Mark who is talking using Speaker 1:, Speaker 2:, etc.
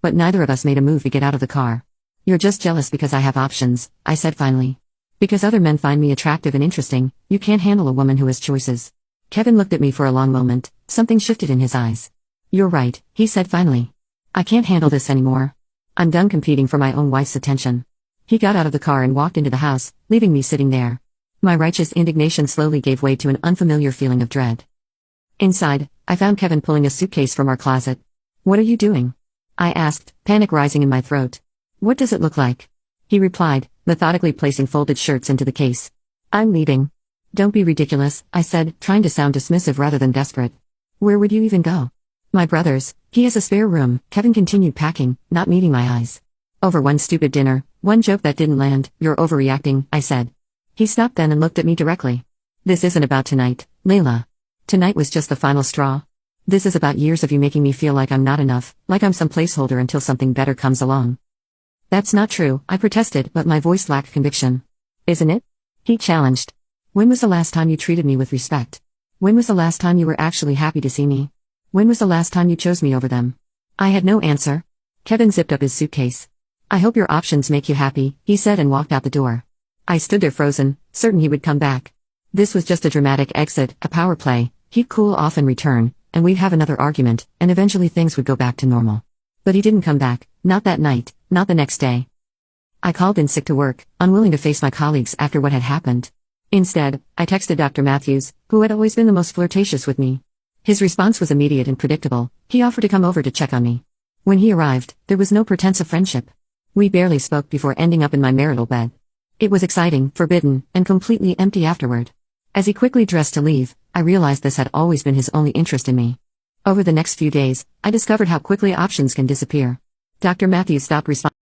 Speaker 1: but neither of us made a move to get out of the car. You're just jealous because I have options, I said finally. Because other men find me attractive and interesting, you can't handle a woman who has choices. Kevin looked at me for a long moment, something shifted in his eyes. You're right, he said finally. I can't handle this anymore. I'm done competing for my own wife's attention. He got out of the car and walked into the house, leaving me sitting there. My righteous indignation slowly gave way to an unfamiliar feeling of dread. Inside, I found Kevin pulling a suitcase from our closet. What are you doing? I asked, panic rising in my throat. What does it look like? He replied, methodically placing folded shirts into the case. I'm leaving. Don't be ridiculous, I said, trying to sound dismissive rather than desperate. Where would you even go? My brother's. He has a spare room, Kevin continued packing, not meeting my eyes. Over one stupid dinner, one joke that didn't land, you're overreacting, I said. He stopped then and looked at me directly. This isn't about tonight, Layla. Tonight was just the final straw. This is about years of you making me feel like I'm not enough, like I'm some placeholder until something better comes along. That's not true, I protested, but my voice lacked conviction. Isn't it? He challenged. When was the last time you treated me with respect? When was the last time you were actually happy to see me? When was the last time you chose me over them? I had no answer. Kevin zipped up his suitcase. I hope your options make you happy, he said and walked out the door. I stood there frozen, certain he would come back. This was just a dramatic exit, a power play. He'd cool off and return, and we'd have another argument, and eventually things would go back to normal. But he didn't come back, not that night, not the next day. I called in sick to work, unwilling to face my colleagues after what had happened. Instead, I texted Dr. Matthews, who had always been the most flirtatious with me. His response was immediate and predictable. He offered to come over to check on me. When he arrived, there was no pretense of friendship. We barely spoke before ending up in my marital bed. It was exciting, forbidden, and completely empty afterward. As he quickly dressed to leave, I realized this had always been his only interest in me. Over the next few days, I discovered how quickly options can disappear. Dr. Matthews stopped responding.